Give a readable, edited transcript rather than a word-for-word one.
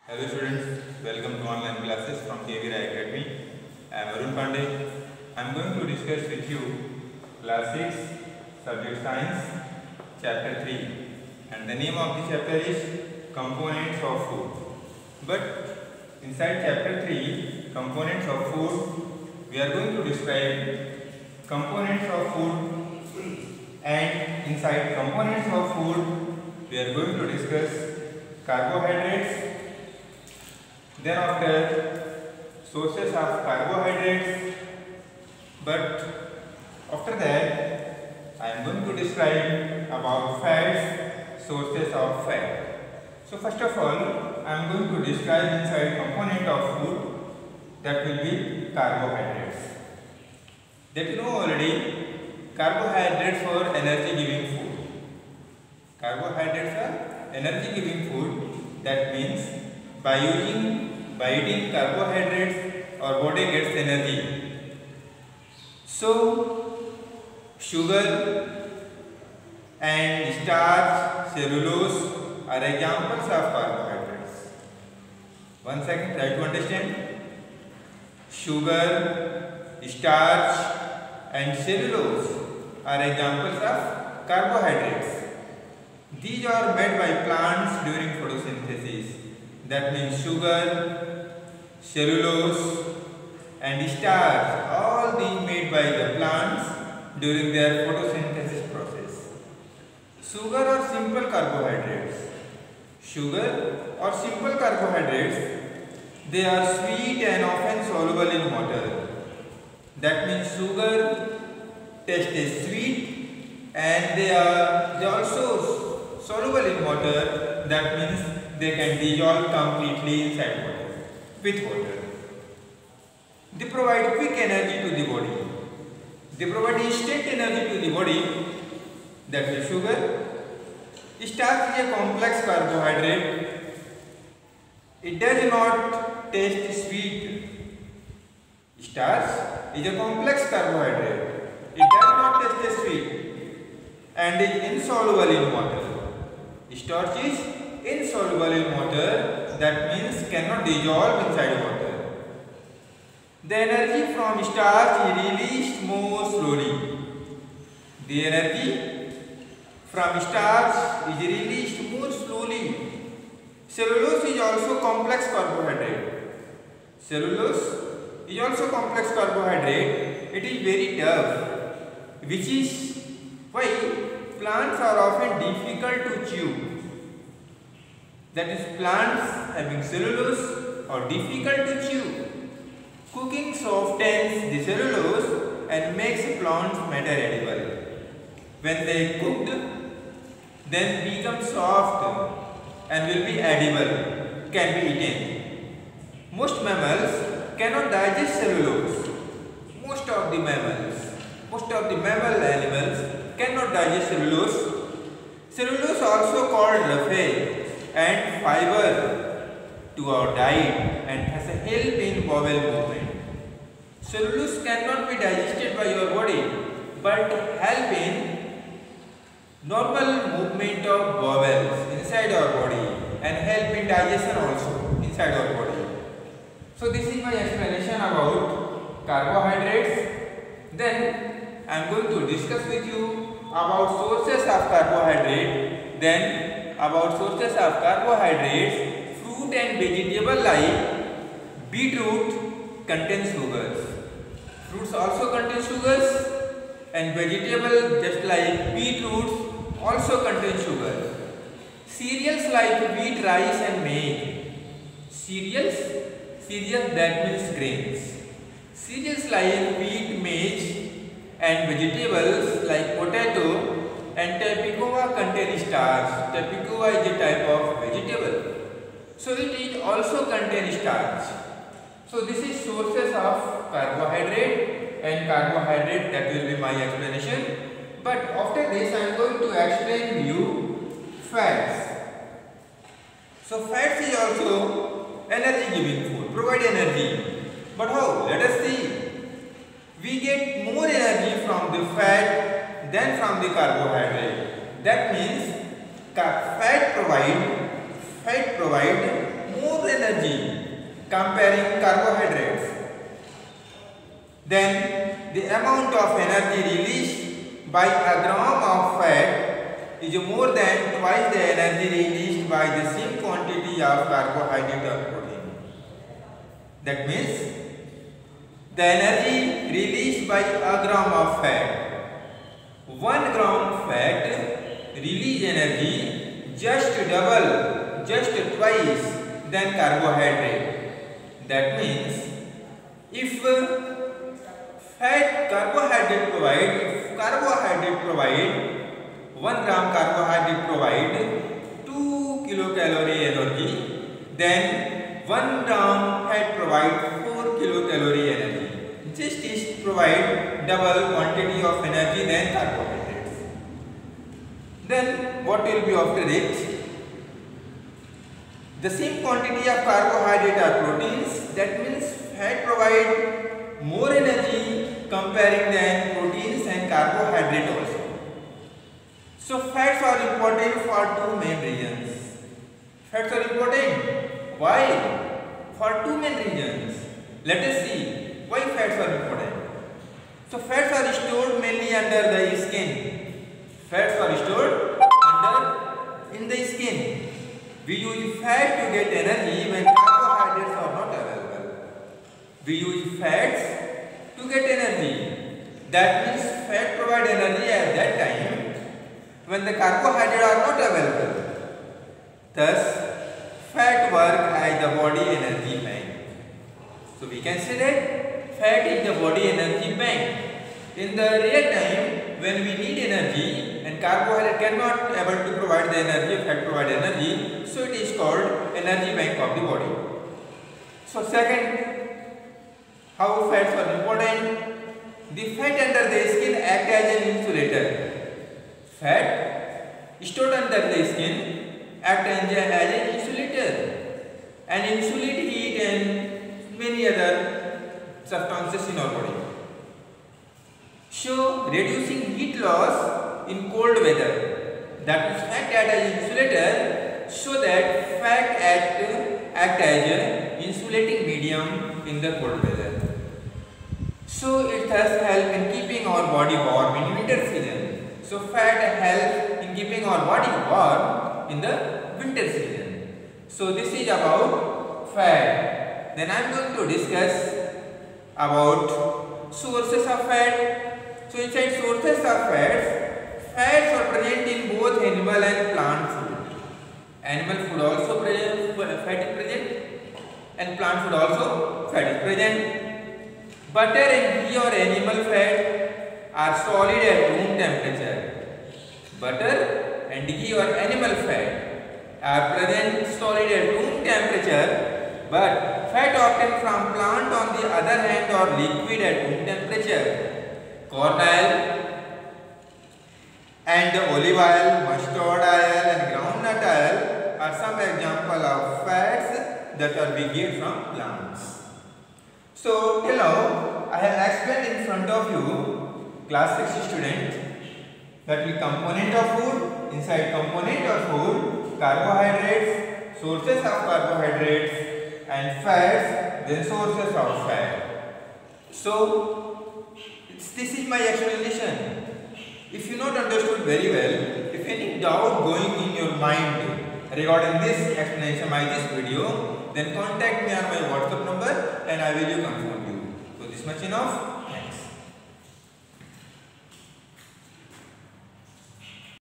Hello students, welcome to online classes from KV Rai Academy. I am Arun Pandey. I am going to discuss with you class 6, subject science, chapter 3, and the name of the chapter is components of food. But inside chapter 3, components of food, we are going to describe components of food, and inside components of food, we are going to discuss carbohydrates. Then after sources of carbohydrates, but after that I am going to describe about fats, sources of fat. So first of all I am going to describe inside component of food, that will be carbohydrates. That you know already, carbohydrates are energy giving food. Carbohydrates are energy giving food. That means by eating carbohydrates, our body gets energy. So sugar and starch, cellulose are examples of carbohydrates. One second, try to understand. Sugar, starch and cellulose are examples of carbohydrates. These are made by plants during photosynthesis. That means sugar, cellulose and starch, all these made by the plants during their photosynthesis process. Sugar or simple carbohydrates. Sugar or simple carbohydrates, they are sweet and often soluble in water. That means sugar taste is sweet and they also soluble in water. That means they can dissolve completely inside water, with water. They provide quick energy to the body. They provide instant energy to the body. That is sugar. Starch is a complex carbohydrate. It does not taste sweet. Starch is a complex carbohydrate. It does not taste sweet and is insoluble in water. Starch is insoluble in water, that means cannot dissolve inside water. The energy from starch is released more slowly. The energy from starch is released more slowly. Cellulose is also complex carbohydrate. Cellulose is also complex carbohydrate. It is very tough, which is why plants are often difficult to chew. That is, plants having cellulose are difficult to chew. Cooking softens the cellulose and makes plants matter edible. When they cooked, then become soft and will be edible, can be eaten. Most mammals cannot digest cellulose. Most of the mammal animals cannot digest cellulose. Cellulose also called roughage and fiber to our diet and has a help in bowel movement. Cellulose cannot be digested by your body but help in normal movement of bowels inside our body and help in digestion also inside our body. So this is my explanation about carbohydrates. Then I am going to discuss with you about sources of carbohydrate. Then about sources of carbohydrates, fruit and vegetable like beetroot contains sugars. Fruits also contain sugars and vegetable just like beetroots also contain sugar. Cereals like wheat, rice and maize. Cereals that means grains. Cereals like wheat, maize and vegetables like potato and tapioca contain starch. Tapioca is a type of vegetable. So it also contains starch. So this is sources of carbohydrate and carbohydrate, that will be my explanation. But after this I am going to explain you fats. So fats is also energy giving food, provide energy. But how? Let us see. We get more energy from the fat than from the carbohydrate. That means fat provide more energy comparing carbohydrates, then the amount of energy released by a gram of fat is more than twice the energy released by the same quantity of carbohydrate or protein. That means the energy released by a gram of fat, 1 gram fat release energy just double, just twice than carbohydrate. That means if carbohydrate provide 1 gram carbohydrate provide 2 kilocalorie energy, then 1 gram fat provide 4 kilocalorie energy. Just is provide double quantity of energy than carbohydrates. Then what will be after it? The same quantity of carbohydrate or proteins, that means fat provide more energy comparing than proteins and carbohydrate also. So fats are important for two main reasons. Fats are important. Why? For two main reasons. Let us see why fats are important. So fats are stored mainly under the skin. Fats are stored in the skin. We use fat to get energy when carbohydrates are not available. We use fats to get energy. That means fat provide energy at that time when the carbohydrates are not available. Thus, fat work as the body energy bank. So we can say that fat is the body energy bank. In the real time, when we need energy and carbohydrate cannot able to provide the energy, fat provide energy, so it is called energy bank of the body. So second, how fats are important? The fat under the skin act as an insulator. Fat stored under the skin act as an insulator and insulate heat and many other substances in our body. So reducing heat loss in cold weather. That is fat act as an insulator, so that fat act as an insulating medium in the cold weather. So it thus helps in keeping our body warm in winter season. So fat helps in keeping our body warm in the winter season. So this is about fat. Then I am going to discuss about sources of fat. So inside sources of fats are present in both animal and plant food. Animal food also fat is present, and plant food also fat is present. Butter and ghee or animal fat are solid at room temperature. Butter and ghee or animal fat are present solid at room temperature, but fat obtained from plant on the other hand are liquid at room temperature. Corn oil and olive oil, mustard oil and groundnut oil are some examples of fats that are we get from plants. So till now I have explained in front of you, class 6 student, that the component of food, inside component of food, carbohydrates, sources of carbohydrates and fats, then sources of fat. So this is my explanation. If you not understood very well, if any doubt going in your mind regarding this explanation by this video, then contact me on my WhatsApp number and I will confirm you. So this much enough.